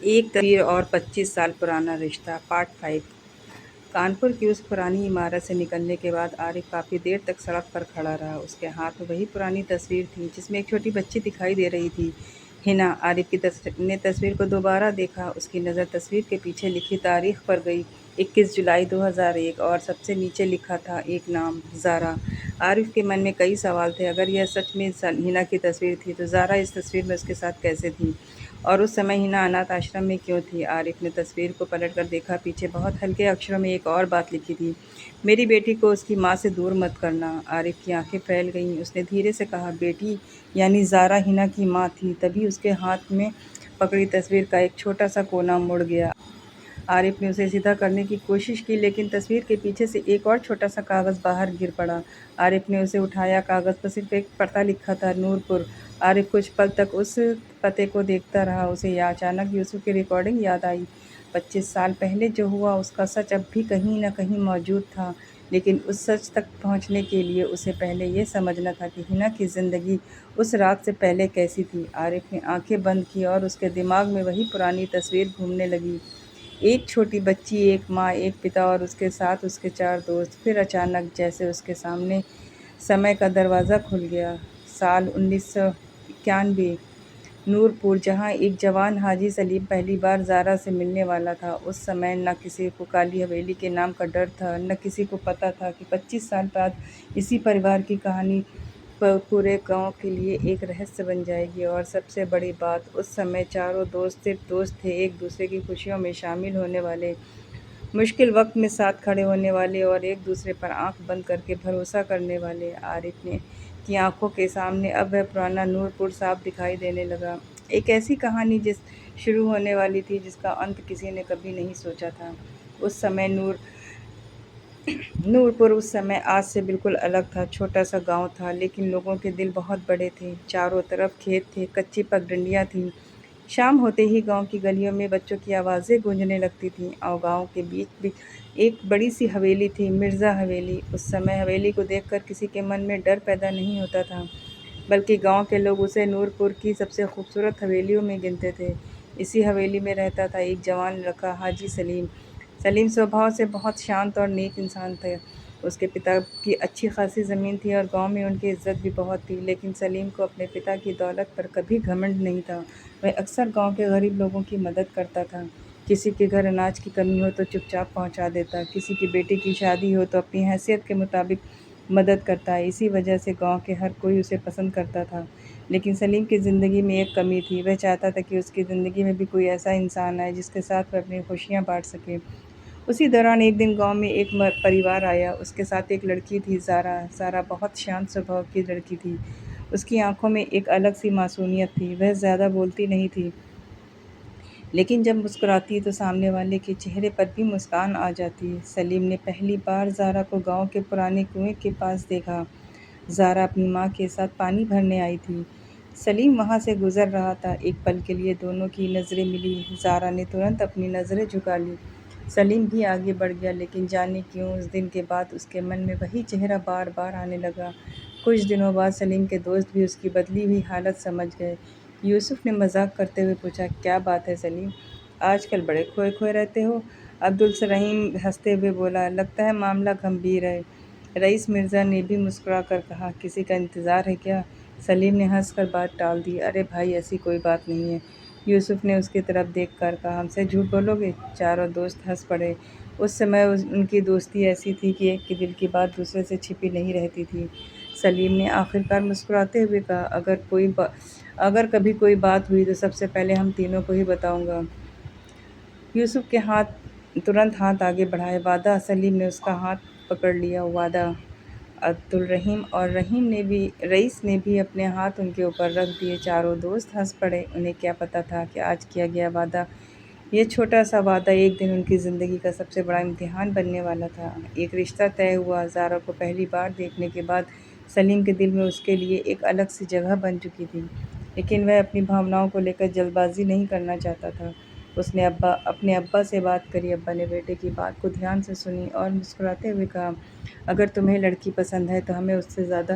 ایک تصویر اور 25 سال پرانا رشتہ پارٹ 5۔ کانپور کی اس پرانی عمارت سے نکلنے کے بعد عارف کافی دیر تک سڑک پر کھڑا رہا۔ اس کے ہاتھ میں وہی پرانی تصویر تھی جس میں ایک چھوٹی بچی دکھائی دے رہی تھی، ہنا۔ عارف نے تصویر کو دوبارہ دیکھا۔ اس کی نظر تصویر کے پیچھے لکھی تاریخ پر گئی، 21 جولائی 2001، اور سب سے نیچے لکھا تھا ایک نام، زارا۔ عارف کے من میں کئی سوال تھے۔ اگر یہ سچ میں ہنا کی تصویر تھی تو زارا اس تصویر میں اس کے ساتھ کیسے تھی؟ اور اس سمے ہنا اناتھ آشرم میں کیوں تھی؟ عارف نے تصویر کو پلٹ کر دیکھا۔ پیچھے بہت ہلکے اکشروں میں ایک اور بات لکھی تھی، میری بیٹی کو اس کی ماں سے دور مت کرنا۔ عارف کی آنکھیں پھیل گئیں۔ اس نے دھیرے سے کہا، بیٹی یعنی زارا ہنا کی ماں تھی۔ تبھی اس کے ہاتھ میں پکڑی تصویر کا ایک چھوٹا سا کونا مڑ گیا۔ عارف نے اسے سیدھا کرنے کی کوشش کی، لیکن تصویر کے پیچھے سے ایک اور چھوٹا سا کاغذ باہر گر پڑا۔ عارف نے اسے اٹھایا۔ کاغذ پر صرف ایک پتہ لکھا تھا، نورپور۔ عارف کچھ پل تک اس پتے کو دیکھتا رہا۔ اسے اچانک یوسف کی ریکارڈنگ یاد آئی۔ 25 سال پہلے جو ہوا اس کا سچ اب بھی کہیں نہ کہیں موجود تھا، لیکن اس سچ تک پہنچنے کے لیے اسے پہلے یہ سمجھنا تھا کہ ہنا کی زندگی اس رات سے پہلے کیسی تھی۔ عارف نے آنکھیں بند کیں اور اس کے دماغ میں وہی پرانی تصویر گھومنے لگی، ایک چھوٹی بچی، ایک ماں، ایک پتا اور اس کے ساتھ اس کے 4 دوست۔ پھر اچانک جیسے اس کے سامنے سمے کا دروازہ کھل گیا۔ سال 1991، نورپور، جہاں ایک جوان حاجی سلیم پہلی بار زارا سے ملنے والا تھا۔ اس سمے نہ کسی کو کالی حویلی کے نام کا ڈر تھا، نہ کسی کو پتہ تھا کہ 25 سال بعد اسی پریوار کی کہانی پورے گاؤں کے لیے ایک رہسیہ بن جائے گی۔ اور سب سے بڑی بات، اس سمے چاروں دوست صرف دوست تھے، ایک دوسرے کی خوشیوں میں شامل ہونے والے، مشکل وقت میں ساتھ کھڑے ہونے والے اور ایک دوسرے پر آنکھ بند کر کے بھروسہ کرنے والے۔ عارف کی آنکھوں کے سامنے اب وہ پرانا نورپور صاف دکھائی دینے لگا، ایک ایسی کہانی جس شروع ہونے والی تھی، جس کا انت کسی نے کبھی نہیں سوچا تھا۔ اس سمے نورپور اس سمے آج سے بالکل الگ تھا۔ چھوٹا سا گاؤں تھا، لیکن لوگوں کے دل بہت بڑے تھے۔ چاروں طرف کھیت تھے، کچی پگڈنڈیاں تھیں۔ شام ہوتے ہی گاؤں کی گلیوں میں بچوں کی آوازیں گونجنے لگتی تھیں، اور گاؤں کے بیچ ایک بڑی سی حویلی تھی، مرزا حویلی۔ اس سمے حویلی کو دیکھ کر کسی کے من میں ڈر پیدا نہیں ہوتا تھا، بلکہ گاؤں کے لوگ اسے نورپور کی سب سے خوبصورت حویلیوں میں گنتے تھے۔ اسی حویلی میں رہتا تھا ایک جوان لڑکا، حاجی سلیم۔ سلیم سوبھاؤ سے بہت شانت اور نیک انسان تھا۔ اس کے پتا کی اچھی خاصی زمین تھی اور گاؤں میں ان کی عزت بھی بہت تھی، لیکن سلیم کو اپنے پتا کی دولت پر کبھی گھمنڈ نہیں تھا۔ وہ اکثر گاؤں کے غریب لوگوں کی مدد کرتا تھا، کسی کے گھر اناج کی کمی ہو تو چپ چاپ پہنچا دیتا، کسی کی بیٹی کی شادی ہو تو اپنی حیثیت کے مطابق مدد کرتا۔ اسی وجہ سے گاؤں کے ہر کوئی اسے پسند کرتا تھا۔ لیکن سلیم کی زندگی میں ایک کمی تھی، وہ چاہتا تھا کہ اس کی زندگی میں بھی کوئی ایسا انسان آئے جس کے ساتھ وہ اپنی خوشیاں بانٹ سکے۔ اسی دوران ایک دن گاؤں میں ایک پریوار آیا، اس کے ساتھ ایک لڑکی تھی، زارا۔ زارا بہت شانت سوبھاؤ کی لڑکی تھی، اس کی آنکھوں میں ایک الگ سی معصومیت تھی۔ وہ زیادہ بولتی نہیں تھی، لیکن جب مسکراتی تو سامنے والے کے چہرے پر بھی مسکان آ جاتی۔ سلیم نے پہلی بار زارا کو گاؤں کے پرانے کنویں کے پاس دیکھا۔ زارا اپنی ماں کے ساتھ پانی بھرنے آئی تھی۔ سلیم وہاں سے گزر رہا تھا۔ ایک پل کے لیے دونوں کی نظریں ملی۔ زارا نے ترنت اپنی نظریں جھکا لیں۔ سلیم بھی آگے بڑھ گیا، لیکن جانے کیوں اس دن کے بعد اس کے من میں وہی چہرہ بار بار آنے لگا۔ کچھ دنوں بعد سلیم کے دوست بھی اس کی بدلی ہوئی حالت سمجھ گئے۔ یوسف نے مذاق کرتے ہوئے پوچھا، کیا بات ہے سلیم، آج کل بڑے کھوئے کھوئے رہتے ہو؟ عبدالرحیم ہنستے ہوئے بولا، لگتا ہے معاملہ گمبھیر ہے۔ رئیس مرزا نے بھی مسکرا کر کہا، کسی کا انتظار ہے کیا؟ سلیم نے ہنس کر بات ٹال دی، ارے بھائی ایسی کوئی بات نہیں ہے۔ یوسف نے اس کی طرف دیکھ کر کہا، ہم سے جھوٹ بولو گے؟ چاروں دوست ہنس پڑے۔ اس سمے ان کی دوستی ایسی تھی کہ ایک کے دل کی بات دوسرے سے چھپی نہیں رہتی تھی۔ سلیم نے آخرکار مسکراتے ہوئے کہا، اگر کبھی کوئی بات ہوئی تو سب سے پہلے ہم تینوں کو ہی بتاؤں گا۔ یوسف کے ترنت ہاتھ آگے بڑھائے، وعدہ؟ سلیم نے اس کا ہاتھ پکڑ لیا، وعدہ۔ عبدالرحیم اور رئیس نے بھی اپنے ہاتھ ان کے اوپر رکھ دیے۔ چاروں دوست ہنس پڑے۔ انہیں کیا پتہ تھا کہ آج کیا گیا وعدہ، یہ چھوٹا سا وعدہ ایک دن ان کی زندگی کا سب سے بڑا امتحان بننے والا تھا۔ ایک رشتہ طے ہوا۔ زارا کو پہلی بار دیکھنے کے بعد سلیم کے دل میں اس کے لیے ایک الگ سی جگہ بن چکی تھی، لیکن وہ اپنی بھاوناؤں کو لے کر جلد بازی نہیں کرنا چاہتا تھا۔ اس نے اپنے ابا سے بات کری۔ ابا نے بیٹے کی بات کو دھیان سے سنی اور مسکراتے ہوئے کہا، اگر تمہیں لڑکی پسند ہے تو ہمیں اس سے زیادہ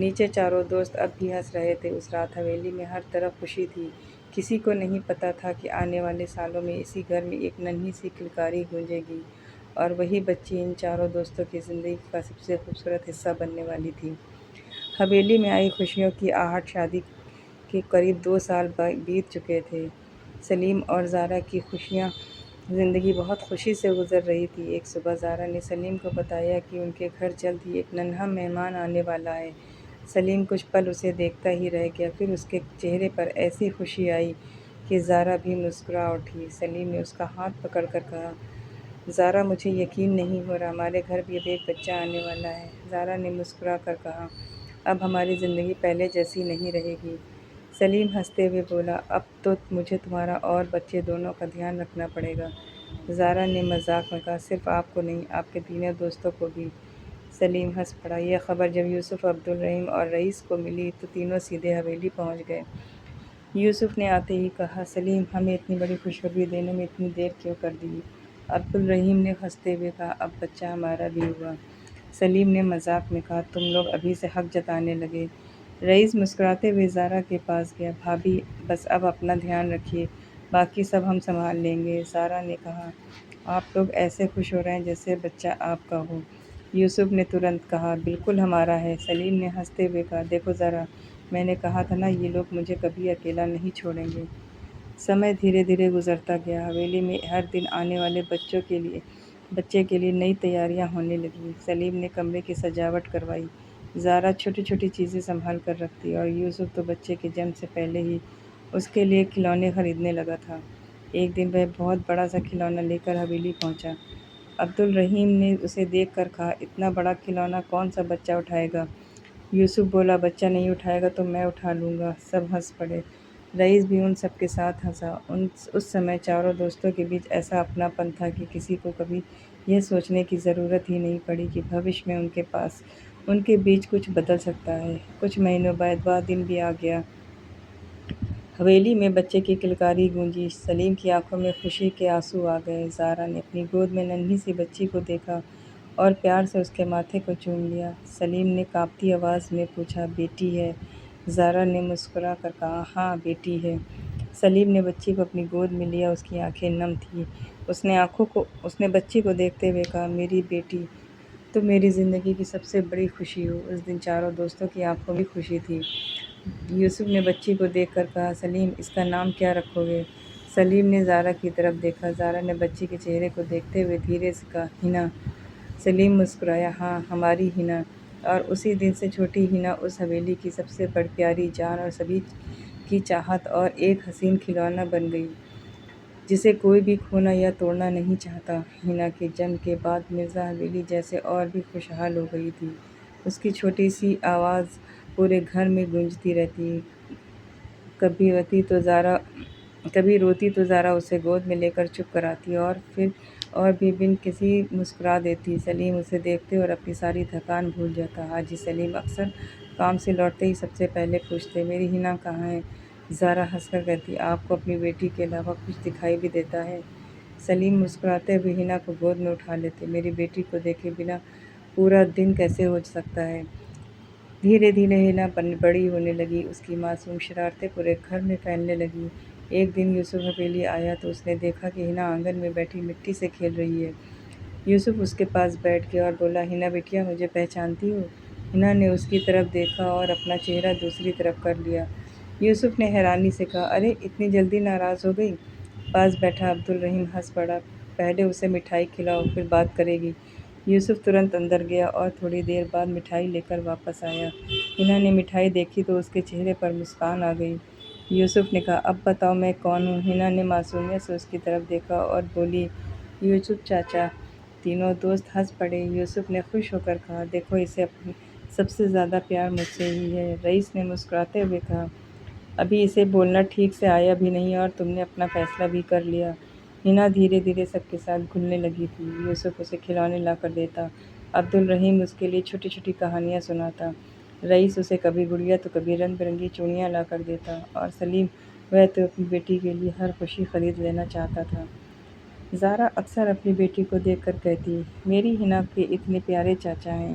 نیچے چاروں دوست اب بھی ہنس رہے تھے۔ اس رات حویلی میں ہر طرف خوشی تھی۔ کسی کو نہیں پتہ تھا کہ آنے والے سالوں میں اسی گھر میں ایک ننھی سی کلکاری گونجے گی، اور وہی بچی ان چاروں دوستوں کی زندگی کا سب سے خوبصورت حصہ بننے والی تھی۔ حویلی میں آئی خوشیوں کی آہٹ۔ شادی کے قریب 2 سال بیت چکے تھے۔ سلیم اور زارا کی خوشیاں زندگی بہت خوشی سے گزر رہی تھی۔ ایک صبح زارا نے سلیم کو بتایا کہ ان کے گھر جلد ہی ایک ننھا مہمان آنے والا ہے۔ سلیم کچھ پل اسے دیکھتا ہی رہ گیا، پھر اس کے چہرے پر ایسی خوشی آئی کہ زارا بھی مسکرا اٹھی۔ سلیم نے اس کا ہاتھ پکڑ کر کہا، زارا مجھے یقین نہیں ہو رہا، ہمارے گھر بھی اب ایک بچہ آنے والا ہے۔ زارا نے مسکرا کر کہا، اب ہماری زندگی پہلے جیسی نہیں رہے گی۔ سلیم ہنستے ہوئے بولا، اب تو مجھے تمہارا اور بچے دونوں کا دھیان رکھنا پڑے گا۔ زارا نے مذاق میں کہا، صرف آپ کو نہیں، آپ کے تینوں دوستوں کو بھی۔ سلیم ہنس پڑا۔ یہ خبر جب یوسف، عبدالرحیم اور رئیس کو ملی تو تینوں سیدھے حویلی پہنچ گئے۔ یوسف نے آتے ہی کہا، سلیم، ہمیں اتنی بڑی خوشخبری دینے میں اتنی دیر کیوں کر دی؟ عبدالرحیم نے ہنستے ہوئے کہا، اب بچہ ہمارا بھی ہوا۔ سلیم نے مذاق میں کہا، تم لوگ ابھی سے حق جتانے لگے۔ رئیس مسکراتے ہوئے زارا کے پاس گیا، بھابھی بس اب اپنا دھیان رکھیے، باقی سب ہم سنبھال لیں گے۔ زارا نے کہا، آپ لوگ ایسے خوش ہو رہے ہیں جیسے بچہ آپ کا ہو۔ یوسف نے ترنت کہا، بالکل ہمارا ہے۔ سلیم نے ہنستے ہوئے کہا، دیکھو ذرا، میں نے کہا تھا نا، یہ لوگ مجھے کبھی اکیلا نہیں چھوڑیں گے۔ سمے دھیرے دھیرے گزرتا گیا۔ حویلی میں ہر دن آنے والے بچے کے لیے نئی تیاریاں ہونے لگیں۔ سلیم نے کمرے کی سجاوٹ کروائی، زارا چھوٹی چھوٹی چیزیں سنبھال کر رکھتی، اور یوسف تو بچے کے جنم سے پہلے ہی اس کے لیے کھلونے خریدنے لگا تھا۔ ایک دن وہ بہت بڑا سا کھلونا لے کر حویلی پہنچا۔ عبدالرحیم نے اسے دیکھ کر کہا، اتنا بڑا کھلونا کون سا بچہ اٹھائے گا؟ یوسف بولا، بچہ نہیں اٹھائے گا تو میں اٹھا لوں گا۔ سب ہنس پڑے۔ رئیس بھی ان سب کے ساتھ ہنسا۔ اس سمے چاروں دوستوں کے بیچ ایسا اپنا پن تھا کہ کسی کو کبھی یہ سوچنے کی ضرورت ہی نہیں پڑی کہ بھوش میں ان کے بیچ کچھ بدل سکتا ہے۔ کچھ مہینوں بعد وہ دن بھی آ گیا۔ حویلی میں بچے کی کلکاری گونجی۔ سلیم کی آنکھوں میں خوشی کے آنسو آ گئے۔ زارا نے اپنی گود میں ننھی سی بچی کو دیکھا اور پیار سے اس کے ماتھے کو چوم لیا۔ سلیم نے کانپتی آواز میں پوچھا، بیٹی ہے؟ زارا نے مسکرا کر کہا، ہاں بیٹی ہے۔ سلیم نے بچی کو اپنی گود میں لیا، اس کی آنکھیں نم تھیں۔ اس نے بچی کو دیکھتے ہوئے کہا، میری بیٹی، تم میری زندگی کی سب سے بڑی خوشی ہو۔ اس دن چاروں دوستوں کی آنکھوں میں خوشی تھی۔ یوسف نے بچی کو دیکھ کر کہا، سلیم، اس کا نام کیا رکھو گے؟ سلیم نے زارا کی طرف دیکھا۔ زارا نے بچی کے چہرے کو دیکھتے ہوئے دھیرے سے کہا، ہنا۔ سلیم مسکرایا، ہاں، ہماری ہنا۔ اور اسی دن سے چھوٹی ہنا اس حویلی کی سب سے پیاری جان اور سبھی کی چاہت اور ایک حسین کھلونا بن گئی جسے کوئی بھی کھونا یا توڑنا نہیں چاہتا۔ ہنا کے جنم کے بعد مرزا حویلی جیسے اور بھی خوشحال ہو گئی تھی۔ اس کی چھوٹی سی آواز پورے گھر میں گونجتی رہتی۔ کبھی روتی تو زارا اسے گود میں لے کر چپ کراتی اور بھی بن کسی مسکرا دیتی۔ سلیم اسے دیکھتے اور اپنی ساری تھکان بھول جاتا۔ حاجی سلیم اکثر کام سے لوٹتے ہی سب سے پہلے پوچھتے، میری ہنا کہاں ہے؟ زارا ہنس کر کہتی، آپ کو اپنی بیٹی کے علاوہ کچھ دکھائی بھی دیتا ہے؟ سلیم مسکراتے ہوئے ہنا کو گود میں اٹھا لیتے، میری بیٹی کو دیکھے بنا پورا دن کیسے ہو سکتا ہے؟ دھیرے دھیرے ہنا بڑی ہونے لگی، اس کی معصوم شرارتیں پورے گھر میں پھیلنے لگیں۔ ایک دن یوسف حویلی آیا تو اس نے دیکھا کہ ہنا آنگن میں بیٹھی مٹی سے کھیل رہی ہے۔ یوسف اس کے پاس بیٹھ گیا اور بولا، ہنا بیٹیا، مجھے پہچانتی ہو؟ ہنا نے اس کی طرف دیکھا اور اپنا چہرہ دوسری طرف کر لیا۔ یوسف نے حیرانی سے کہا، ارے اتنی جلدی ناراض ہو گئی؟ پاس بیٹھا عبدالرحیم ہنس پڑا، پہلے اسے مٹھائی کھلاؤ، پھر بات کرے گی۔ یوسف ترنت اندر گیا اور تھوڑی دیر بعد مٹھائی لے کر واپس آیا۔ ہنا نے مٹھائی دیکھی تو اس کے چہرے پر مسکان آ گئی۔ یوسف نے کہا، اب بتاؤ میں کون ہوں؟ ہنا نے معصومیت سے اس کی طرف دیکھا اور بولی، یوسف چاچا۔ تینوں دوست ہنس پڑے۔ یوسف نے خوش ہو کر کہا، دیکھو، اسے سب سے زیادہ پیار مجھ سے ہی ہے۔ رئیس نے مسکراتے ہوئے کہا، ابھی اسے بولنا ٹھیک سے آیا بھی نہیں اور تم نے اپنا فیصلہ بھی کر لیا۔ ہنا دھیرے دھیرے سب کے ساتھ گھلنے لگی تھی۔ یوسف اسے کھلونے لا کر دیتا، عبدالرحیم اس کے لیے چھوٹی چھوٹی کہانیاں سناتا، رئیس اسے کبھی گڑیا تو کبھی رنگ برنگی چوڑیاں لا کر دیتا، اور سلیم، وہ تو اپنی بیٹی کے لیے ہر خوشی خرید لینا چاہتا تھا۔ زارا اکثر اپنی بیٹی کو دیکھ کر کہتی، میری ہنا کے اتنے پیارے چاچا ہیں۔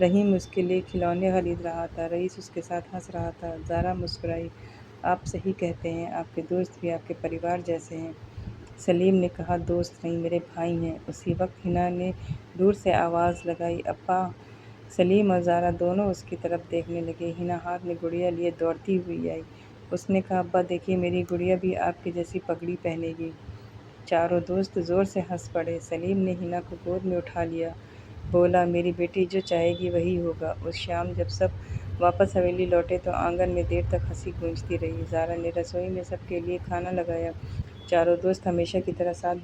رحیم اس کے لیے کھلونے خرید رہا تھا، رئیس اس کے ساتھ ہنس رہا تھا۔ زارا مسکرائی۔ آپ صحیح کہتے ہیں، آپ کے دوست بھی آپ کے پریوار جیسے ہیں۔ سلیم نے کہا، دوست نہیں، میرے بھائی ہیں۔ اسی وقت حنا نے دور سے آواز لگائی، ابا! سلیم اور زارا دونوں اس کی طرف دیکھنے لگے۔ حنا ہاتھ میں گڑیا لیے دوڑتی ہوئی آئی۔ اس نے کہا، ابا دیکھیے، میری گڑیا بھی آپ کی جیسی پگڑی پہنے گی۔ چاروں دوست زور سے ہنس پڑے۔ سلیم نے حنا کو گود میں اٹھا لیا، بولا، میری بیٹی جو چاہے گی وہی ہوگا۔ اس شام جب سب واپس حویلی لوٹے تو آنگن میں دیر تک ہنسی گونجتی رہی۔ زارا نے رسوئی میں سب کے لیے کھانا لگایا۔ چاروں دوست ہمیشہ کی طرح ساتھ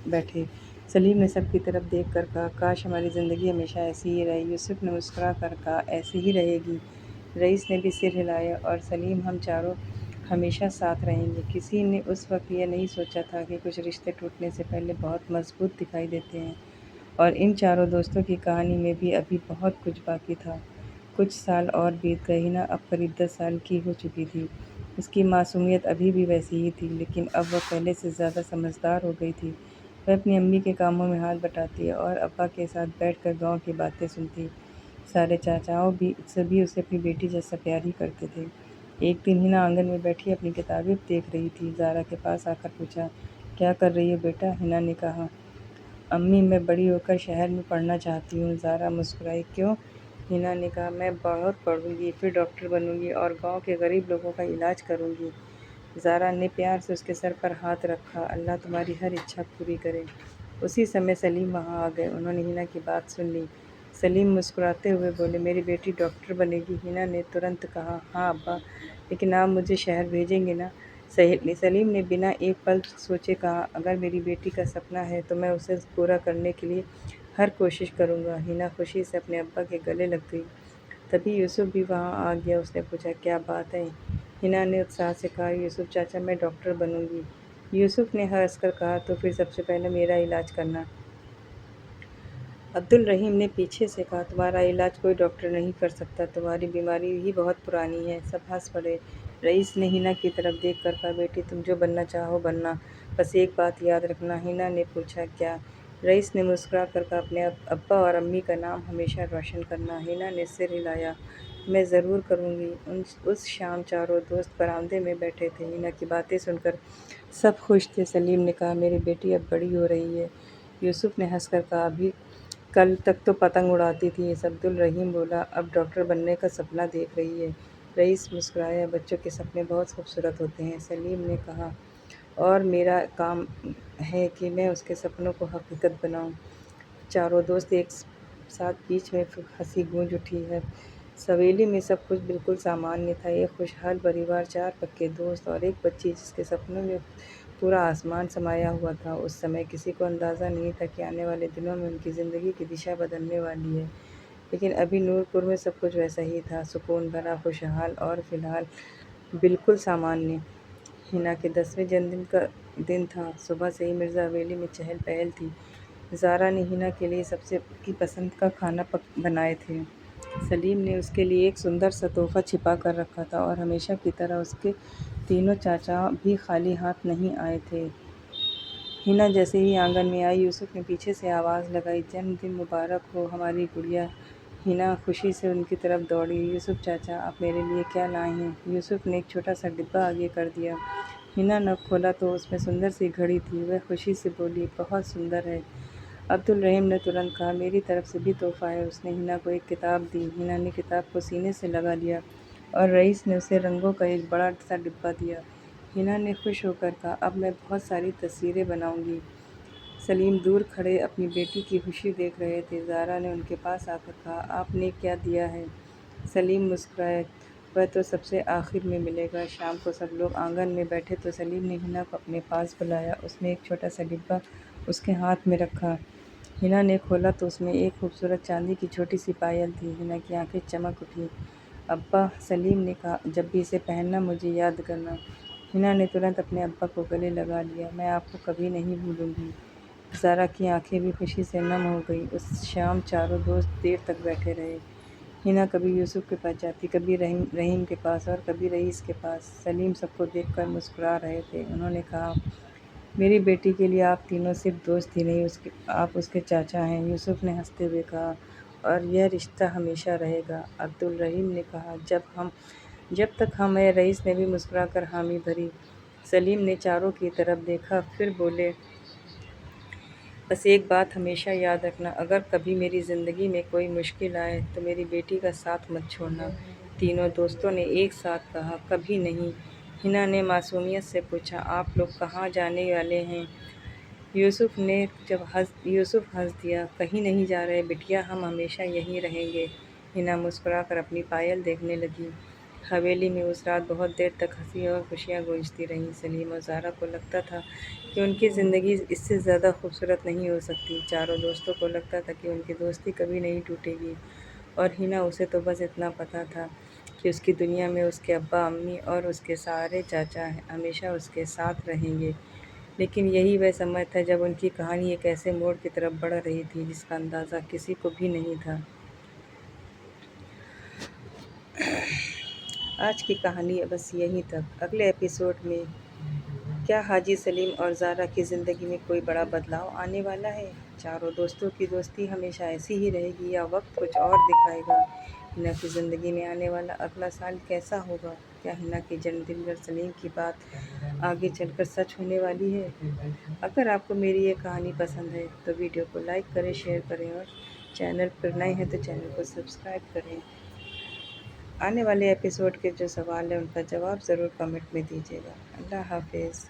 بیٹھے۔ سلیم نے سب کی طرف دیکھ کر کہا، کاش ہماری زندگی ہمیشہ ایسی ہی رہے۔ یوسف نے مسکرا کر کہا، ایسی ہی رہے گی۔ رئیس نے بھی سر ہلایا، اور سلیم، ہم چاروں ہمیشہ ساتھ رہیں گے۔ کسی نے اس وقت یہ نہیں سوچا تھا کہ کچھ رشتے ٹوٹنے سے پہلے بہت مضبوط دکھائی دیتے ہیں، اور ان چاروں دوستوں کی کہانی میں بھی ابھی بہت کچھ باقی تھا۔ کچھ سال اور بیت گئے۔ حنا اب قریب 10 سال کی ہو چکی تھی۔ اس کی معصومیت ابھی بھی ویسی ہی تھی، لیکن اب وہ پہلے سے زیادہ سمجھدار ہو گئی تھی۔ وہ اپنی امی کے کاموں میں ہاتھ بٹاتی اور ابا کے ساتھ بیٹھ کر گاؤں کی باتیں سنتی۔ سارے چاچاؤں بھی سبھی اسے اپنی بیٹی جیسا پیار ہی کرتے تھے۔ ایک دن حنا آنگن میں بیٹھی اپنی کتابیں دیکھ رہی تھی۔ زارا کے پاس آ کر پوچھا، کیا کر رہی ہو بیٹا؟ حنا نے کہا، امی، میں بڑی ہو کر شہر میں پڑھنا چاہتی ہوں۔ زارا مسکرائی، کیوں؟ حنا نے کہا، میں بہت پڑھوں گی، پھر ڈاکٹر بنوں گی اور گاؤں کے غریب لوگوں کا علاج کروں گی۔ زارا نے پیار سے اس کے سر پر ہاتھ رکھا، اللہ تمہاری ہر اچھا پوری کرے۔ اسی سمے سلیم وہاں آ گئے۔ انہوں نے حنا کی بات سن لی۔ سلیم مسکراتے ہوئے بولے، میری بیٹی ڈاکٹر بنے گی؟ حنا نے ترنت کہا، ہاں ابا، لیکن آپ مجھے شہر بھیجیں گے نا؟ سلیم نے بنا ایک پل سوچے کہا، اگر میری بیٹی کا سپنا ہے تو میں اسے پورا کرنے کے لیے ہر کوشش کروں گا۔ حنا خوشی سے اپنے ابا کے گلے لگ گئی۔ تبھی یوسف بھی وہاں آ گیا۔ اس نے پوچھا، کیا بات ہے؟ حنا نے اتساہ سے کہا، یوسف چاچا، میں ڈاکٹر بنوں گی۔ یوسف نے ہنس کر کہا، تو پھر سب سے پہلے میرا علاج کرنا۔ عبدالرحیم نے پیچھے سے کہا، تمہارا علاج کوئی ڈاکٹر نہیں کر سکتا، تمہاری بیماری ہی بہت پرانی ہے۔ سب ہنس پڑے۔ رئیس نے حنا کی طرف دیکھ کر کہا، بیٹی، تم جو بننا چاہو بننا، بس ایک بات یاد رکھنا۔ حنا نے پوچھا، کیا؟ رئیس نے مسکرا کر کہا، اپنے ابا اور امی کا نام ہمیشہ روشن کرنا۔ حنا نے سر ہلایا، میں ضرور کروں گی۔ اس شام چاروں دوست برآمدے میں بیٹھے تھے۔ حنا کی باتیں سن کر سب خوش تھے۔ سلیم نے کہا، میری بیٹی اب بڑی ہو رہی ہے۔ یوسف نے ہنس کر کہا، ابھی کل تک تو پتنگ اڑاتی تھی۔ عبدالرحیم بولا، اب ڈاکٹر بننے کا سپنا دیکھ رہی ہے۔ رئیس مسکرایا، بچوں کے سپنے بہت خوبصورت ہوتے ہیں۔ سلیم نے کہا، اور میرا کام ہے کہ میں اس کے سپنوں کو حقیقت بناؤں۔ چاروں دوست ایک ساتھ بیچ میں ہنسی گونج اٹھی ہے۔ حویلی میں سب کچھ بالکل سامانیہ تھا۔ ایک خوشحال پریوار، 4 پکے دوست اور ایک بچی جس کے سپنوں میں پورا آسمان سمایا ہوا تھا۔ اس سمے کسی کو اندازہ نہیں تھا کہ آنے والے دنوں میں ان کی زندگی کی دشا بدلنے والی ہے، لیکن ابھی نور پور میں سب کچھ ویسا ہی تھا، سکون بھرا، خوشحال اور فی الحال بالکل سامانیہ۔ حنا کے 10ویں جنم دن کا دن تھا۔ صبح سے ہی مرزا حویلی میں چہل پہل تھی۔ زارا نے حنا کے لیے سب سے کی پسند کا کھانا بنائے تھے۔ سلیم نے اس کے لیے ایک سندر سا تحفہ چھپا کر رکھا تھا، اور ہمیشہ کی طرح اس کے تینوں چاچا بھی خالی ہاتھ نہیں آئے تھے۔ حنا جیسے ہی آنگن میں آئی، یوسف نے پیچھے سے آواز لگائی، جنم دن مبارک ہو ہماری گڑیا۔ حنا خوشی سے ان کی طرف دوڑی، یوسف چاچا، آپ میرے لیے کیا لائے ہیں؟ یوسف نے ایک چھوٹا سا ڈبہ آگے کر دیا۔ حنا نے کھولا تو اس میں سندر سی گھڑی تھی۔ وہ خوشی سے بولی، بہت سندر ہے۔ عبدالرحیم نے ترنت کہا، میری طرف سے بھی تحفہ ہے۔ اس نے حنا کو ایک کتاب دی۔ حنا نے کتاب کو سینے سے لگا لیا، اور رئیس نے اسے رنگوں کا ایک بڑا سا ڈبہ دیا۔ حنا نے خوش ہو کر کہا، اب میں بہت ساری تصویریں بناؤں گی۔ سلیم دور کھڑے اپنی بیٹی کی خوشی دیکھ رہے تھے۔ زارا نے ان کے پاس آ کر کہا، آپ نے کیا دیا ہے؟ سلیم مسکرائے، وہ تو سب سے آخر میں ملے گا۔ شام کو سب لوگ آنگن میں بیٹھے تو سلیم نے حنا کو اپنے پاس بلایا۔ اس نے ایک چھوٹا سا ڈبہ اس کے ہاتھ میں رکھا۔ حنا نے کھولا تو اس میں ایک خوبصورت چاندی کی چھوٹی سی پائل تھی۔ حنا کی آنکھیں چمک اٹھیں۔ ابا، سلیم نے کہا، جب بھی اسے پہننا مجھے یاد کرنا۔ حنا نے ترنت اپنے ابا کو گلے لگا لیا، میں آپ کو کبھی نہیں بھولوں گی۔ زارا کی آنکھیں بھی خوشی سے نم ہو گئیں۔ اس شام چاروں دوست دیر تک بیٹھے رہے۔ حنا کبھی یوسف کے پاس جاتی، کبھی رحیم کے پاس، اور کبھی رئیس کے پاس۔ سلیم سب کو دیکھ کر مسکرا رہے تھے۔ انہوں نے کہا، میری بیٹی کے لیے آپ تینوں صرف دوست ہی نہیں، آپ اس کے چاچا ہیں۔ یوسف نے ہنستے ہوئے کہا، اور یہ رشتہ ہمیشہ رہے گا۔ عبدالرحیم نے کہا۔ جب تک ہم اے رئیس نے بھی مسکرا کر حامی بھری۔ سلیم نے چاروں کی طرف دیکھا، پھر بولے، بس ایک بات ہمیشہ یاد رکھنا، اگر کبھی میری زندگی میں کوئی مشکل آئے تو میری بیٹی کا ساتھ مت چھوڑنا۔ تینوں دوستوں نے ایک ساتھ کہا، کبھی نہیں۔ حنا نے معصومیت سے پوچھا، آپ لوگ کہاں جانے والے ہیں؟ یوسف ہنس دیا، کہیں نہیں جا رہے بٹیا، ہم ہمیشہ یہیں رہیں گے۔ حنا مسکرا کر اپنی پائل دیکھنے لگی۔ حویلی میں اس رات بہت دیر تک ہنسی اور خوشیاں گونجتی رہیں۔ سلیم اور زہرا کو لگتا تھا کہ ان کی زندگی اس سے زیادہ خوبصورت نہیں ہو سکتی۔ چاروں دوستوں کو لگتا تھا کہ ان کی دوستی کبھی نہیں ٹوٹے گی، اور حنا، اسے تو بس اتنا پتہ تھا کہ اس کی دنیا میں اس کے ابا امی اور اس کے سارے چاچا ہمیشہ اس کے ساتھ رہیں گے۔ لیکن یہی وہ سمے تھا جب ان کی کہانی ایک ایسے موڑ کی طرف بڑھ رہی تھی جس کا اندازہ کسی کو بھی نہیں تھا۔ آج کی کہانی بس یہیں تک۔ اگلے ایپیسوڈ میں کیا حاجی سلیم اور زہرا کی زندگی میں کوئی بڑا بدلاؤ آنے والا ہے؟ چاروں دوستوں کی دوستی ہمیشہ ایسی ہی رہے گی یا وقت کچھ اور دکھائے گا؟ حنا کی زندگی میں آنے والا اگلا سال کیسا ہوگا؟ کیا حنا کے جنم دن پر سلیم کی بات آگے چل کر سچ ہونے والی ہے؟ اگر آپ کو میری یہ کہانی پسند ہے تو ویڈیو کو لائک کریں، شیئر کریں، اور چینل پر نئے ہیں تو چینل کو سبسکرائب کریں۔ آنے والے ایپیسوڈ کے جو سوال ہیں ان کا جواب ضرور کمنٹ میں دیجیے گا۔ اللہ حافظ۔